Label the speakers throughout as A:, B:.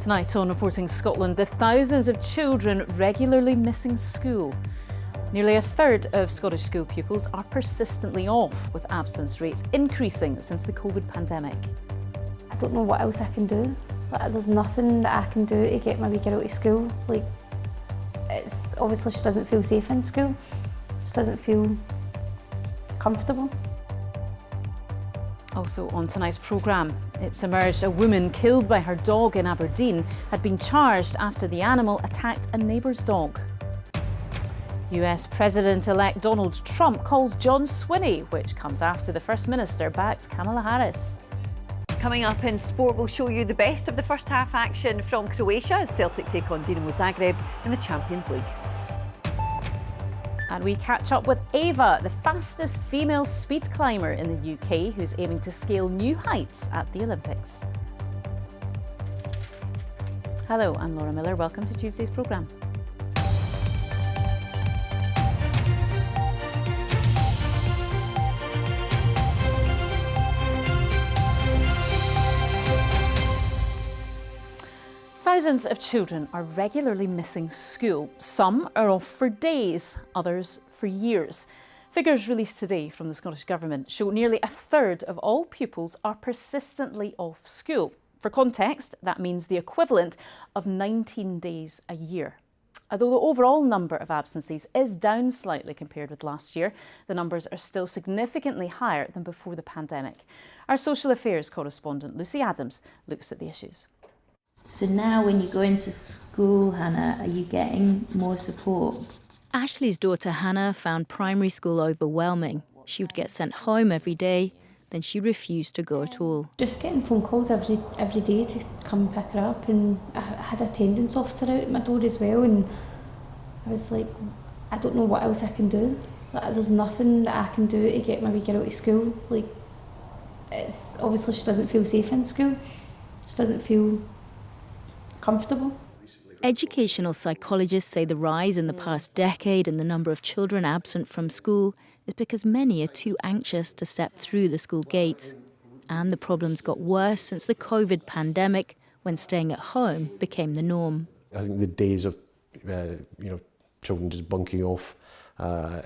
A: Tonight on Reporting Scotland, the thousands of children regularly missing school. Nearly a third of Scottish school pupils are persistently off, with absence rates increasing since the COVID pandemic.
B: I don't know what else I can do. There's nothing that I can do to get my wee girl to school. It's obviously she doesn't feel safe in school. She doesn't feel comfortable.
A: Also on tonight's programme, it's emerged a woman killed by her dog in Aberdeen had been charged after the animal attacked a neighbour's dog. US President-elect Donald Trump calls John Swinney, which comes after the First Minister backed Kamala Harris.
C: Coming up in sport, we'll show you the best of the first half action from Croatia as Celtic take on Dinamo Zagreb in the Champions League.
A: And we catch up with Ava, the fastest female speed climber in the UK, who's aiming to scale new heights at the Olympics. Hello, I'm Laura Miller. Welcome to Tuesday's programme. Thousands of children are regularly missing school. Some are off for days, others for years. Figures released today from the Scottish Government show nearly a third of all pupils are persistently off school. For context, that means the equivalent of 19 days a year. Although the overall number of absences is down slightly compared with last year, the numbers are still significantly higher than before the pandemic. Our social affairs correspondent Lucy Adams looks at the issues.
D: So now when you go into school, Hannah, are you getting more support?
E: Ashley's daughter Hannah found primary school overwhelming. She would get sent home every day, then she refused to go at all.
B: Just getting phone calls every day to come pick her up, and I had an attendance officer out at my door as well, and I was like, I don't know what else I can do. There's nothing that I can do to get my wee girl to school. It's obviously she doesn't feel safe in school. She doesn't feel comfortable.
E: Educational psychologists say the rise in the past decade in the number of children absent from school is because many are too anxious to step through the school gates. And the problems got worse since the COVID pandemic, when staying at home became the norm.
F: I think the days of children just bunking off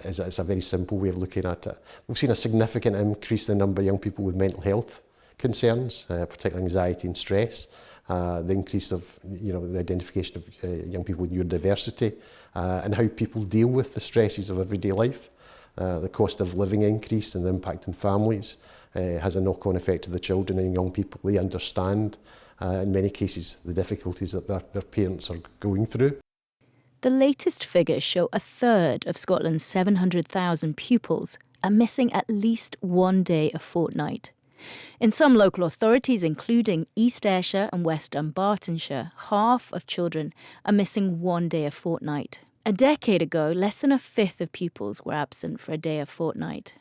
F: is a very simple way of looking at it. We've seen a significant increase in the number of young people with mental health concerns, particularly anxiety and stress. The increase of the identification of young people with neurodiversity and how people deal with the stresses of everyday life. The cost of living increase and the impact on families has a knock-on effect to the children and young people. They understand, in many cases, the difficulties that their parents are going through.
E: The latest figures show a third of Scotland's 700,000 pupils are missing at least one day a fortnight. In some local authorities, including East Ayrshire and West Dunbartonshire, half of children are missing one day a fortnight. A decade ago, less than a fifth of pupils were absent for a day a fortnight.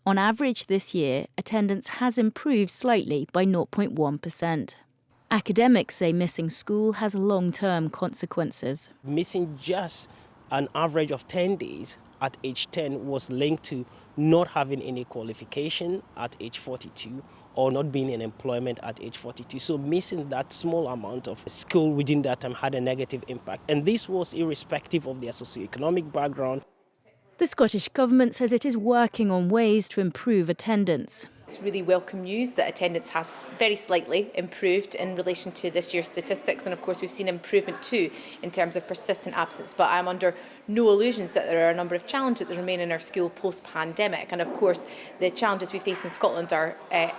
E: On average this year, attendance has improved slightly by 0.1%. Academics say missing school has long-term consequences.
G: Missing just an average of 10 days at age 10 was linked to not having any qualification at age 42 or not being in employment at age 42. So missing that small amount of school within that time had a negative impact. And this was irrespective of their socioeconomic background.
E: The Scottish Government says it is working on ways to improve attendance.
H: It's really welcome news that attendance has very slightly improved in relation to this year's statistics, and of course we've seen improvement too in terms of persistent absence, but I'm under no illusions that there are a number of challenges that remain in our school post-pandemic, and of course the challenges we face in Scotland are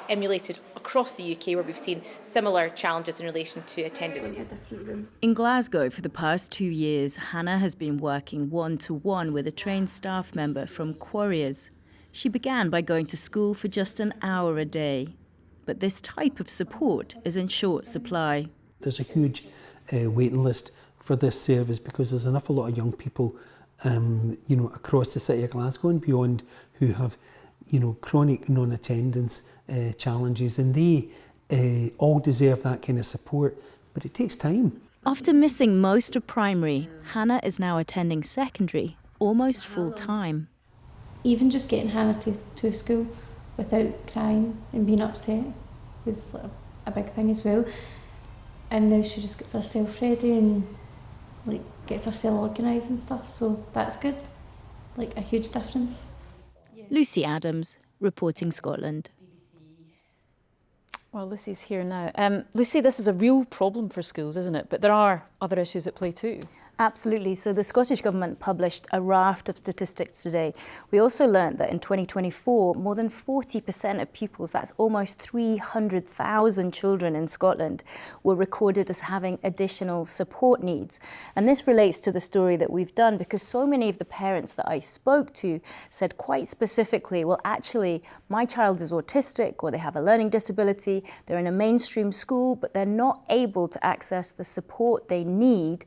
H: emulated across the UK, where we've seen similar challenges in relation to attendance.
E: In Glasgow for the past 2 years, Hannah has been working one-to-one with a trained staff member from Quarriers. She began by going to school for just an hour a day. But this type of support is in short supply.
I: There's a huge waiting list for this service because there's a lot of young people across the city of Glasgow and beyond who have chronic non-attendance challenges, and they all deserve that kind of support, but it takes time.
E: After missing most of primary, Hannah is now attending secondary almost full-time.
B: Even just getting Hannah to school without crying and being upset was a big thing as well. and now she just gets herself ready and like gets herself organised and stuff, so that's good, like a huge difference.
E: Lucy Adams, reporting Scotland.
A: Well, Lucy's here now. Lucy, this is a real problem for schools, isn't it? But there are other issues at play too.
E: Absolutely. So the Scottish Government published a raft of statistics today. We also learned that in 2024, more than 40% of pupils, that's almost 300,000 children in Scotland, were recorded as having additional support needs. And this relates to the story that we've done because so many of the parents that I spoke to said quite specifically, well, actually, my child is autistic or they have a learning disability, they're in a mainstream school, but they're not able to access the support they need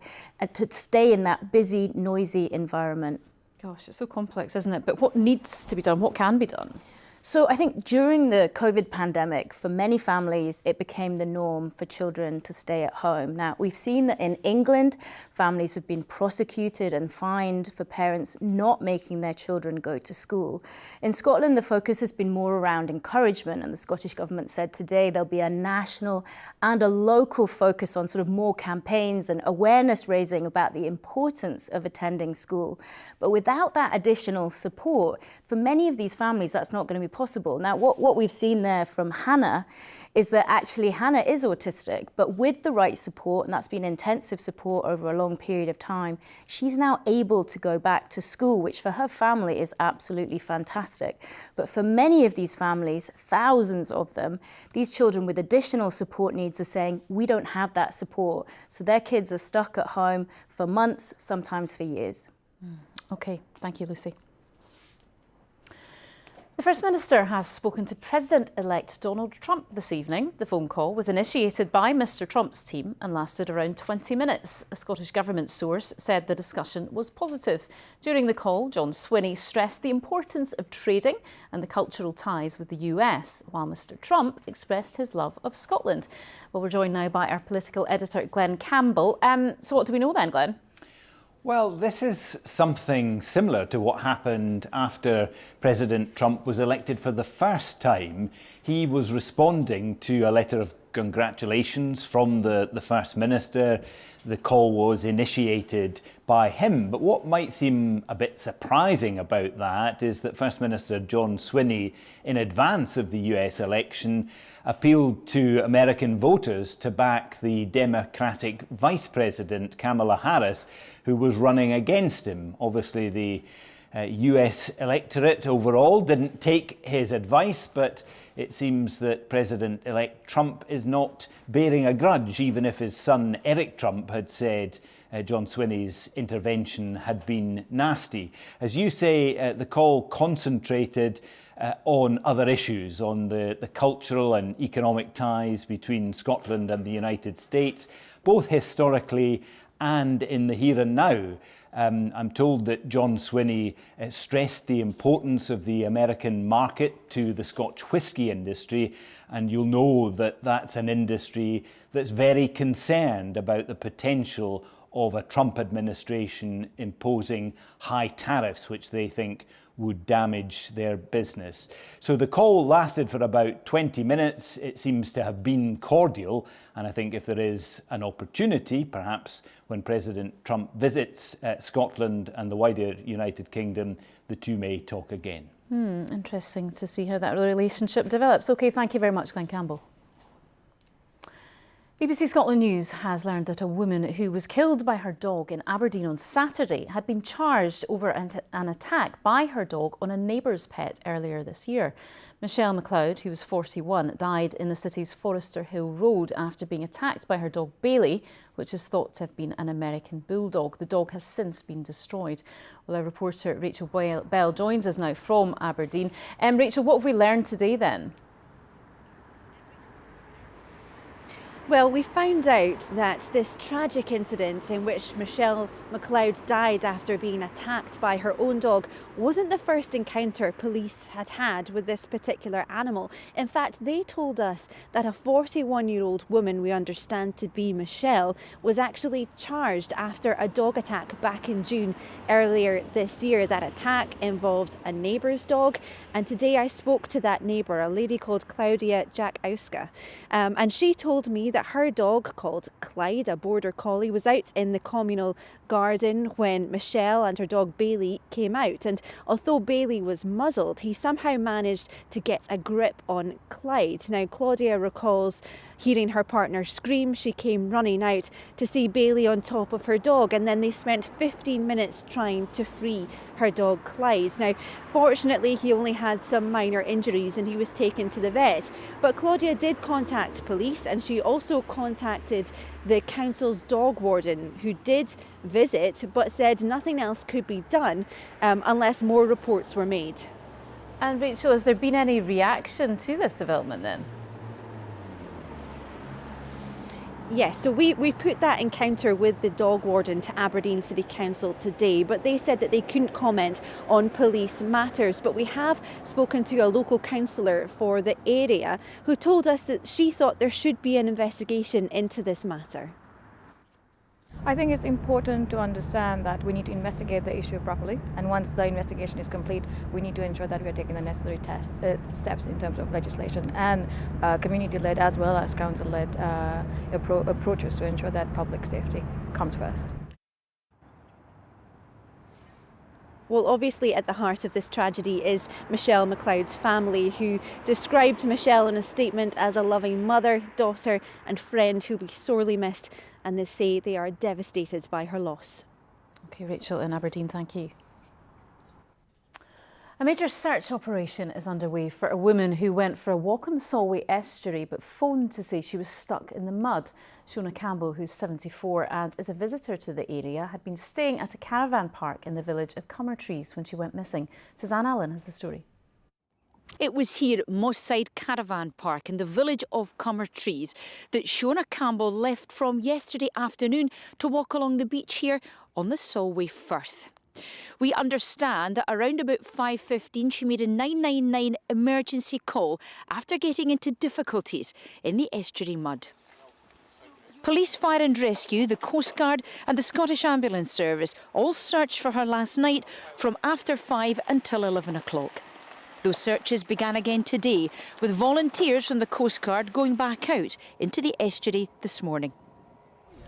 E: to stay in that busy, noisy environment.
A: Gosh, it's so complex, isn't it? But what needs to be done? What can be done?
E: So I think during the COVID pandemic, for many families, it became the norm for children to stay at home. Now, we've seen that in England, families have been prosecuted and fined for parents not making their children go to school. In Scotland, the focus has been more around encouragement, and the Scottish Government said today there'll be a national and a local focus on sort of more campaigns and awareness raising about the importance of attending school. But without that additional support, for many of these families, that's not going to be possible. Now, what we've seen there from Hannah is that actually Hannah is autistic, but with the right support, and that's been intensive support over a long period of time, she's now able to go back to school, which for her family is absolutely fantastic. But for many of these families, thousands of them, these children with additional support needs are saying, we don't have that support. So their kids are stuck at home for months, sometimes for years.
A: OK, thank you, Lucy. The First Minister has spoken to President-elect Donald Trump this evening. The phone call was initiated by Mr Trump's team and lasted around 20 minutes. A Scottish Government source said the discussion was positive. During the call, John Swinney stressed the importance of trading and the cultural ties with the US, while Mr Trump expressed his love of Scotland. Well, we're joined now by our political editor, Glenn Campbell. So what do we know then, Glenn?
J: Well, this is something similar to what happened after President Trump was elected for the first time. He was responding to a letter of congratulations from the First Minister. The call was initiated by him. But what might seem a bit surprising about that is that First Minister John Swinney, in advance of the US election, appealed to American voters to back the Democratic Vice President Kamala Harris, who was running against him. Obviously, the US electorate overall didn't take his advice, but it seems that President-elect Trump is not bearing a grudge, even if his son Eric Trump had said John Swinney's intervention had been nasty. As you say, the call concentrated on other issues, on the cultural and economic ties between Scotland and the United States, both historically and in the here and now. I'm told that John Swinney stressed the importance of the American market to the Scotch whisky industry, and you'll know that that's an industry that's very concerned about the potential of a Trump administration imposing high tariffs, which they think would damage their business. So the call lasted for about 20 minutes. It seems to have been cordial, and I think if there is an opportunity, perhaps when President Trump visits Scotland and the wider United Kingdom, the two may talk again.
A: Interesting to see how that relationship develops. OK, thank you very much, Glenn Campbell. BBC Scotland News has learned that a woman who was killed by her dog in Aberdeen on Saturday had been charged over an attack by her dog on a neighbour's pet earlier this year. Michelle McLeod, who was 41, died in the city's Forester Hill Road after being attacked by her dog Bailey, which is thought to have been an American bulldog. The dog has since been destroyed. Well, our reporter Rachel Bell joins us now from Aberdeen. Rachel, what have we learned today then?
C: Well, we found out that this tragic incident in which Michelle McLeod died after being attacked by her own dog wasn't the first encounter police had had with this particular animal. In fact, they told us that a 41-year-old woman, we understand to be Michelle, was actually charged after a dog attack back in June earlier this year. That attack involved a neighbour's dog, and today I spoke to that neighbour, a lady called Claudia Jakowska, and she told me that that her dog, called Clyde, a border collie, was out in the communal garden when Michelle and her dog Bailey came out. And although Bailey was muzzled, he somehow managed to get a grip on Clyde. Now, Claudia recalls hearing her partner scream. She came running out to see Bailey on top of her dog, and then they spent 15 minutes trying to free her dog Clyde. Now, fortunately, he only had some minor injuries and he was taken to the vet. But Claudia did contact police, and she also contacted the council's dog warden, who did visit but said nothing else could be done unless more reports were made.
A: And Rachel, has there been any reaction to this development then?
C: Yes, so we put that encounter with the dog warden to Aberdeen City Council today, but they said that they couldn't comment on police matters. But we have spoken to a local councillor for the area who told us that she thought there should be an investigation into this matter.
K: I think it's important to understand that we need to investigate the issue properly, and once the investigation is complete, we need to ensure that we are taking the necessary steps in terms of legislation and community-led as well as council-led approaches to ensure that public safety comes first.
C: Well, obviously at the heart of this tragedy is Michelle McLeod's family, who described Michelle in a statement as a loving mother, daughter and friend who'll be sorely missed, and they say they are devastated by her loss.
A: OK, Rachel in Aberdeen, thank you. A major search operation is underway for a woman who went for a walk on the Solway estuary but phoned to say she was stuck in the mud. Shona Campbell, who's 74 and is a visitor to the area, had been staying at a caravan park in the village of Cummertrees when she went missing. Suzanne Allen has the story.
L: It was here at Mosside Caravan Park in the village of Cummertrees that Shona Campbell left from yesterday afternoon to walk along the beach here on the Solway Firth. We understand that around about 5:15 she made a 999 emergency call after getting into difficulties in the estuary mud. Police, Fire and Rescue, the Coast Guard and the Scottish Ambulance Service all searched for her last night from after 5 until 11 o'clock. Those searches began again today, with volunteers from the Coast Guard going back out into the estuary this morning.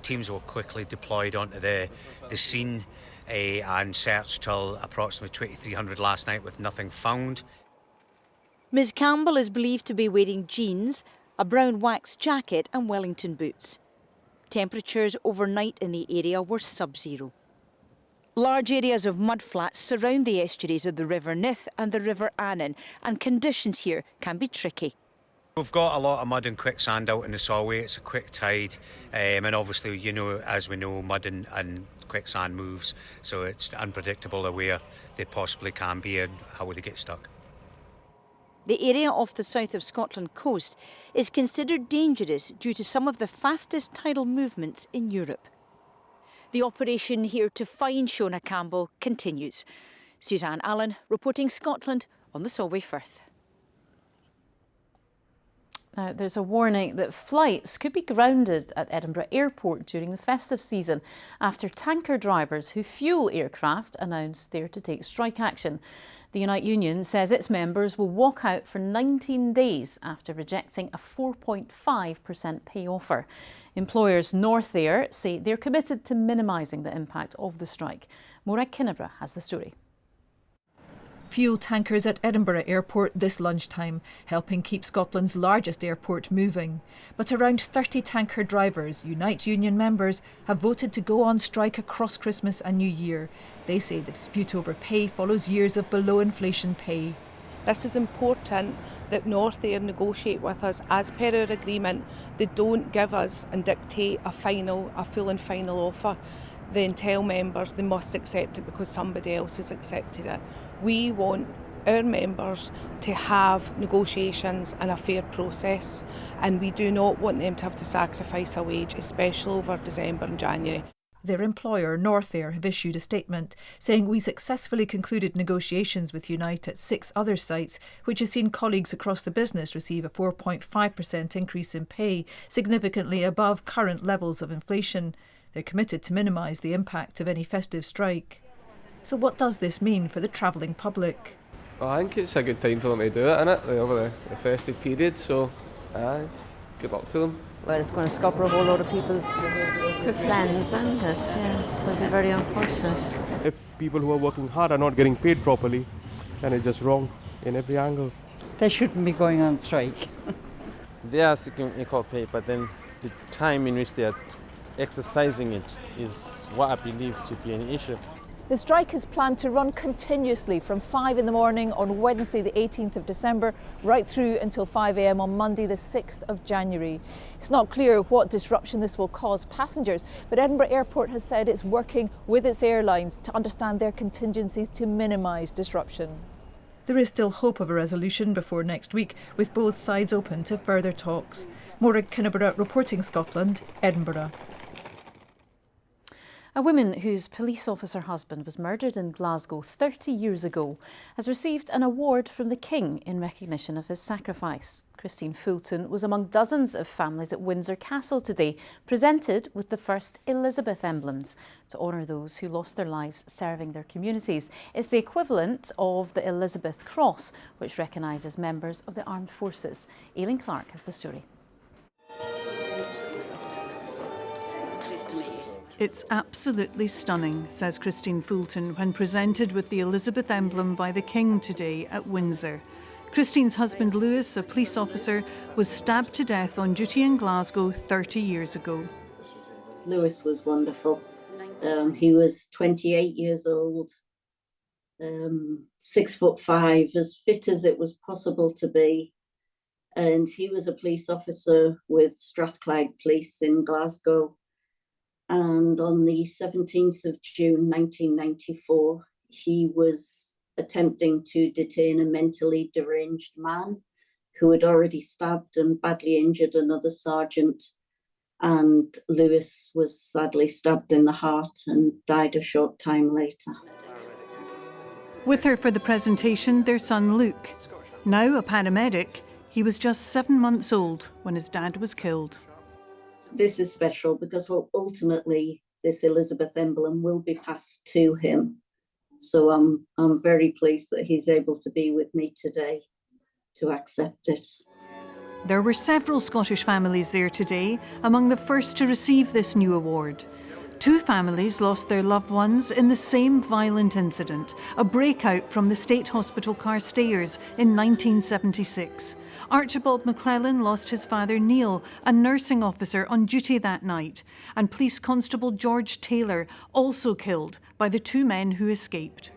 M: Teams were quickly deployed onto the scene and searched till approximately 2300 last night with nothing found.
L: Ms Campbell is believed to be wearing jeans, a brown wax jacket and Wellington boots. Temperatures overnight in the area were sub-zero. Large areas of mudflats surround the estuaries of the River Nith and the River Annan, and conditions here can be tricky.
M: We've got a lot of mud and quicksand out in the Solway. It's a quick tide, and obviously, you know, as we know, mud and quicksand moves, so it's unpredictable where they possibly can be and how would they get stuck.
L: The area off the south of Scotland coast is considered dangerous due to some of the fastest tidal movements in Europe. The operation here to find Shona Campbell continues. Suzanne Allen reporting Scotland on the Solway Firth.
A: Now, there's a warning that flights could be grounded at Edinburgh Airport during the festive season after tanker drivers who fuel aircraft announced they're to take strike action. The Unite Union says its members will walk out for 19 days after rejecting a 4.5% pay offer. Employers North Air say they're committed to minimising the impact of the strike. Morag Kinnebra has the story.
N: Fuel tankers at Edinburgh Airport this lunchtime, helping keep Scotland's largest airport moving. But around 30 tanker drivers, Unite Union members, have voted to go on strike across Christmas and New Year. They say the dispute over pay follows years of below-inflation pay.
O: This is important that North Air negotiate with us as per our agreement. They don't give us and dictate a full and final offer. Then tell members they must accept it because somebody else has accepted it. We want our members to have negotiations and a fair process, and we do not want them to have to sacrifice a wage, especially over December and January.
N: Their employer, North Air, have issued a statement saying we successfully concluded negotiations with Unite at 6 other sites, which has seen colleagues across the business receive a 4.5% increase in pay, significantly above current levels of inflation. They're committed to minimise the impact of any festive strike. So what does this mean for the travelling public?
P: Well, I think it's a good time for them to do it, innit? Over the festive period, so good luck to them. Well, it's going to scupper a whole lot of people's plans, isn't it? Yeah, it's going to be very unfortunate.
Q: If people who are working hard are not getting paid properly, then it's just wrong in every angle.
R: They shouldn't be going on strike.
S: They are seeking equal pay, but then the time in which they are exercising it is what I believe to be an issue.
T: The strike is planned to run continuously from 5 in the morning on Wednesday the 18th of December right through until 5 a.m. on Monday the 6th of January. It's not clear what disruption this will cause passengers, but Edinburgh Airport has said it's working with its airlines to understand their contingencies to minimise disruption.
N: There is still hope of a resolution before next week, with both sides open to further talks. Maura Kinniburgh, reporting Scotland, Edinburgh.
A: A woman whose police officer husband was murdered in Glasgow 30 years ago has received an award from the King in recognition of his sacrifice. Christine Fulton was among dozens of families at Windsor Castle today, presented with the first Elizabeth emblems to honour those who lost their lives serving their communities. It's the equivalent of the Elizabeth Cross, which recognises members of the armed forces. Aileen Clark has the story.
U: It's absolutely stunning, says Christine Fulton when presented with the Elizabeth emblem by the King today at Windsor. Christine's husband Lewis, a police officer, was stabbed to death on duty in Glasgow 30 years ago.
V: Lewis was wonderful. He was 28 years old, 6'5", as fit as it was possible to be. And he was a police officer with Strathclyde Police in Glasgow. And on the 17th of June 1994, he was attempting to detain a mentally deranged man who had already stabbed and badly injured another sergeant. And Lewis was sadly stabbed in the heart and died a short time later.
U: With her for the presentation, their son Luke. Now a paramedic, he was just 7 months old when his dad was killed.
V: This is special because ultimately this Elizabeth emblem will be passed to him. So I'm very pleased that he's able to be with me today to accept it.
U: There were several Scottish families there today, among the first to receive this new award. 2 families lost their loved ones in the same violent incident, a breakout from the State Hospital Carstairs in 1976. Archibald McClellan lost his father Neil, a nursing officer on duty that night, and Police Constable George Taylor, also killed by the 2 men who escaped.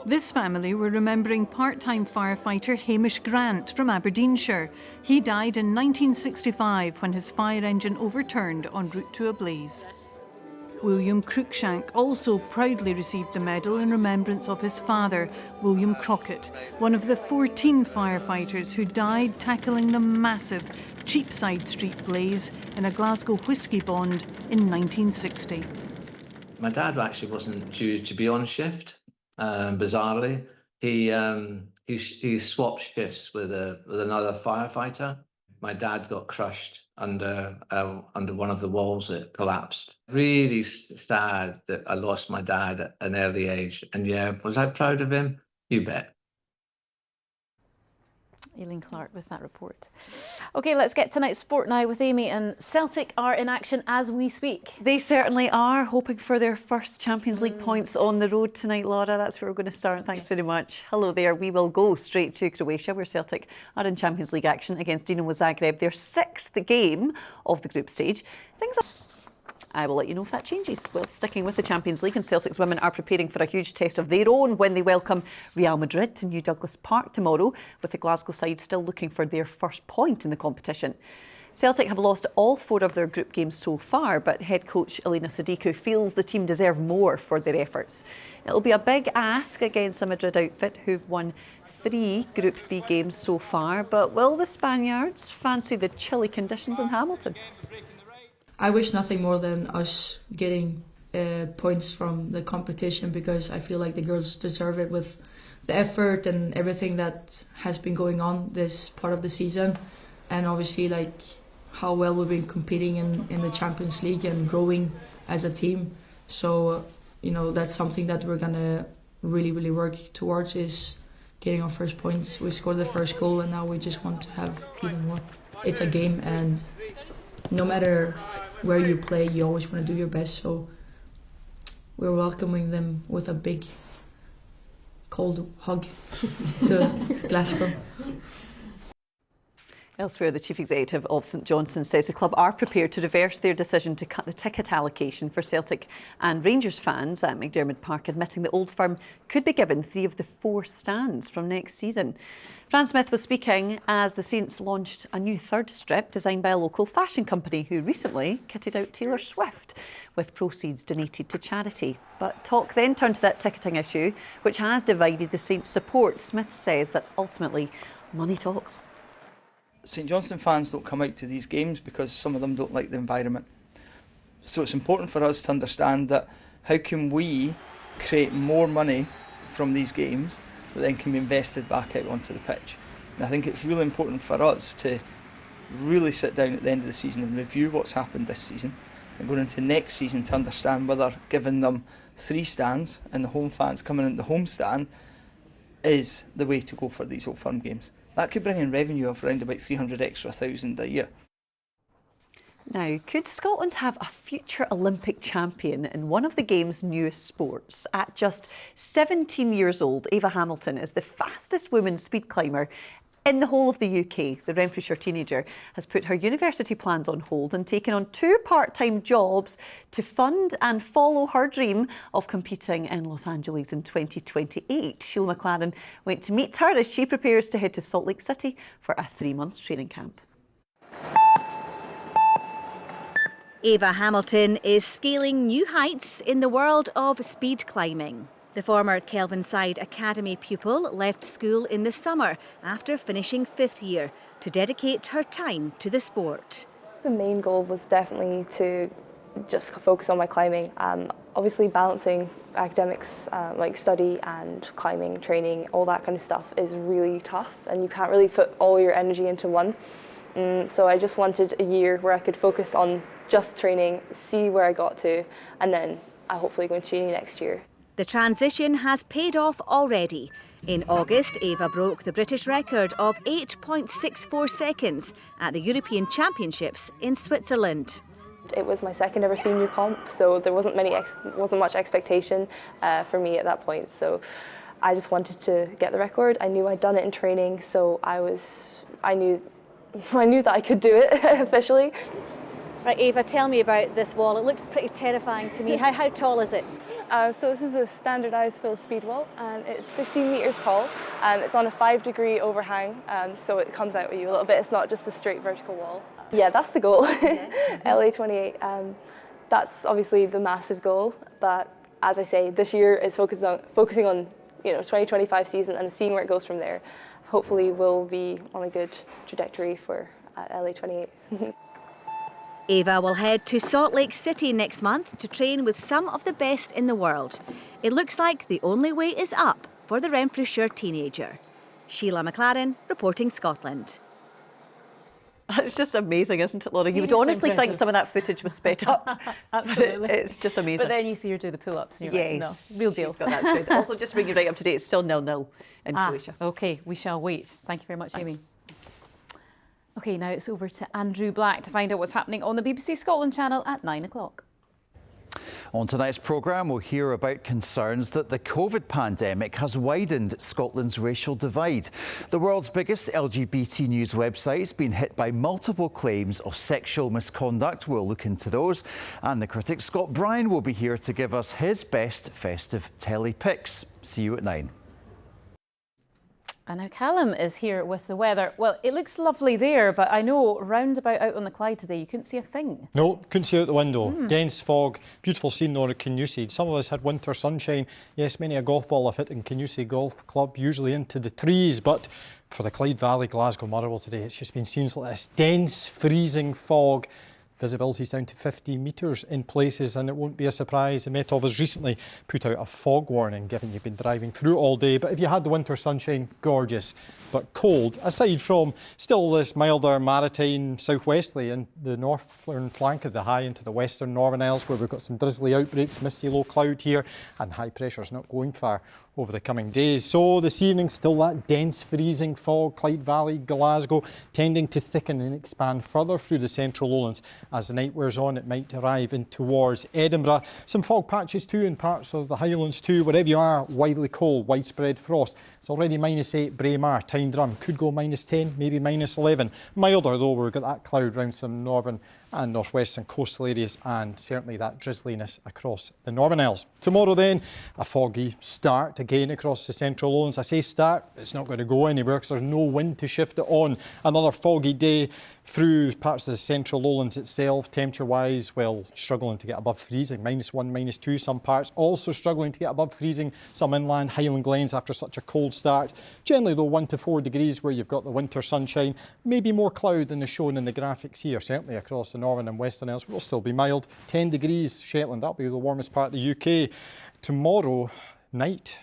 U: This family were remembering part-time firefighter Hamish Grant from Aberdeenshire. He died in 1965 when his fire engine overturned en route to a blaze. William Cruikshank also proudly received the medal in remembrance of his father, William Crockett, one of the 14 firefighters who died tackling the massive Cheapside Street blaze in a Glasgow whisky bond in 1960.
W: My dad actually wasn't due to be on shift, bizarrely. He swapped shifts with another firefighter. My dad got crushed under one of the walls that collapsed. Really sad that I lost my dad at an early age. And yeah, was I proud of him? You bet.
A: Aileen Clark with that report. OK, let's get tonight's sport now with Amy. And Celtic are in action as we speak.
C: They certainly are, hoping for their first Champions League points on the road tonight, Laura. That's where we're going to start. Thanks very much. Hello there. We will go straight to Croatia, where Celtic are in Champions League action against Dinamo Zagreb. Their 6th game of the group stage. I will let you know if that changes. Well, sticking with the Champions League, and Celtic's women are preparing for a huge test of their own when they welcome Real Madrid to New Douglas Park tomorrow, with the Glasgow side still looking for their first point in the competition. Celtic have lost all 4 of their group games so far, but head coach Elena Sadiku feels the team deserve more for their efforts. It'll be a big ask against a Madrid outfit who've won 3 Group B games so far, but will the Spaniards fancy the chilly conditions in Hamilton?
X: I wish nothing more than us getting points from the competition, because I feel like the girls deserve it with the effort and everything that has been going on this part of the season, and obviously like how well we've been competing in the Champions League and growing as a team. So that's something that we're gonna really work towards, is getting our first points. We scored the first goal and now we just want to have even more. it's a game, and no matter where you play, you always want to do your best. So we're welcoming them with a big cold hug to Glasgow.
D: Elsewhere, the Chief Executive of St Johnstone says the club are prepared to reverse their decision to cut the ticket allocation for Celtic and Rangers fans at McDiarmid Park, admitting the Old Firm could be given 3 of the 4 stands from next season. Fran Smith was speaking as the Saints launched a new third strip designed by a local fashion company who recently kitted out Taylor Swift, with proceeds donated to charity. But talk then turned to that ticketing issue, which has divided the Saints' support. Smith says that ultimately money talks.
F: St Johnstone fans don't come out to these games because some of them don't like the environment. So it's important for us to understand that how can we create more money from these games that then can be invested back out onto the pitch. And I think it's really important for us to really sit down at the end of the season and review what's happened this season and going into next season to understand whether giving them 3 stands and the home fans coming in the home stand is the way to go for these Old Firm games. That could bring in revenue of around about 300 extra thousand a year.
D: Now, could Scotland have a future Olympic champion in one of the game's newest sports? At just 17 years old, Ava Hamilton is the fastest woman speed climber in the whole of the UK. The Renfrewshire teenager has put her university plans on hold and taken on 2 part-time jobs to fund and follow her dream of competing in Los Angeles in 2028. Sheila McLaren went to meet her as she prepares to head to Salt Lake City for a 3-month training camp.
C: Ava Hamilton is scaling new heights in the world of speed climbing. The former Kelvinside Academy pupil left school in the summer after finishing 5th year to dedicate her time to the sport.
G: The main goal was definitely to just focus on my climbing. Obviously balancing academics like study and climbing, training, all that kind of stuff is really tough and you can't really put all your energy into one. So I just wanted a year where I could focus on just training, see where I got to, and then I hopefully go into uni next year.
C: The transition has paid off already. In August, Ava broke the British record of 8.64 seconds at the European Championships in Switzerland.
G: It was my 2nd ever senior comp, so there wasn't much expectation for me at that point. So I just wanted to get the record. I knew I'd done it in training, so I knew that I could do it officially.
C: Right, Ava, tell me about this wall. It looks pretty terrifying to me. How tall is it?
G: So this is a standardised full speed wall and it's 15 metres tall. It's on a 5-degree overhang, so it comes out with you a little bit. It's not just a straight vertical wall. Yeah, that's the goal. LA 28. That's obviously the massive goal, but as I say, this year is focusing on 2025 season and seeing where it goes from there. Hopefully we'll be on a good trajectory for LA 28.
C: Ava will head to Salt Lake City next month to train with some of the best in the world. It looks like the only way is up for the Renfrewshire teenager. Sheila McLaren, reporting Scotland.
D: It's just amazing, isn't it, Laura? You would honestly think some of that footage was sped up.
A: Absolutely.
D: It's just amazing.
A: But then you see her do the pull-ups and you're like, no, real deal.
D: She's got that strength. Also, just to bring you right up to date, it's still 0-0 in Croatia.
A: OK, we shall wait. Thank you very much,
D: Thanks.
A: Amy. OK, now it's over to Andrew Black to find out what's happening on the BBC Scotland channel at 9 o'clock.
H: On tonight's programme, we'll hear about concerns that the COVID pandemic has widened Scotland's racial divide. The world's biggest LGBT news website's been hit by multiple claims of sexual misconduct. We'll look into those. And the critic Scott Bryan will be here to give us his best festive telly picks. See you at 9.
A: And now Callum is here with the weather. Well, it looks lovely there, but I know roundabout out on the Clyde today, you couldn't see a thing.
Y: No, couldn't see out the window. Dense fog, beautiful scene on at Canusied. Some of us had winter sunshine. Yes, many a golf ball have hit in Canusied Golf Club, usually into the trees, but for the Clyde Valley, Glasgow, Motherwell today, it's just been scenes like this. Dense, freezing fog. Visibility's down to 15 metres in places, and it won't be a surprise. The Met Office recently put out a fog warning, given you've been driving through all day. But if you had the winter sunshine, gorgeous, but cold. Aside from still this milder maritime southwesterly in the northern flank of the high into the western Northern Isles, where we've got some drizzly outbreaks, misty low cloud here, and high pressure's not going far over the coming days. So this evening, still that dense freezing fog, Clyde Valley, Glasgow, tending to thicken and expand further through the central lowlands. As the night wears on, it might arrive in towards Edinburgh. Some fog patches too in parts of the Highlands too. Wherever you are, widely cold, widespread frost. It's already -8 Braemar, Tyne-Drum, could go -10, maybe -11. Milder though, we've got that cloud round some northern and northwestern coastal areas, and certainly that drizzliness across the Northern Isles. Tomorrow then, a foggy start again across the central lowlands. I say start, it's not going to go anywhere because there's no wind to shift it on. Another foggy day through parts of the central lowlands itself. Temperature-wise, well, struggling to get above freezing, -1, -2 some parts. Also struggling to get above freezing some inland Highland glens after such a cold start. Generally though, 1 to 4 degrees where you've got the winter sunshine. Maybe more cloud than is shown in the graphics here, certainly across the northern and western Isles. Will still be mild. 10 degrees Shetland, that'll be the warmest part of the UK. Tomorrow night,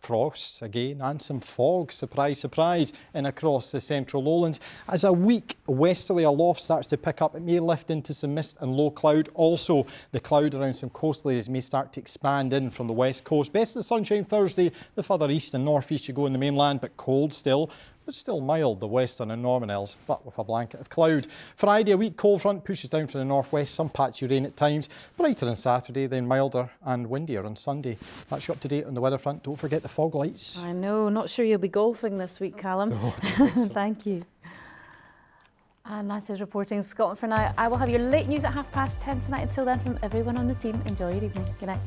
Y: frosts again and some fog, surprise, surprise, in across the central lowlands. As a weak westerly aloft starts to pick up, it may lift into some mist and low cloud. Also, the cloud around some coastal areas may start to expand in from the west coast. Best of the sunshine Thursday, the further east and northeast you go in the mainland, but cold still. It's still mild, the western and northern Isles, but with a blanket of cloud. Friday, a weak cold front pushes down from the northwest, some patchy rain at times. Brighter on Saturday, then milder and windier on Sunday. That's you up to date on the weather front. Don't forget the fog lights.
A: I know, not sure you'll be golfing this week, Callum.
Y: No, so.
A: Thank you. And that is Reporting Scotland for now. I will have your late news at 10:30 tonight. Until then, from everyone on the team, enjoy your evening. Good night.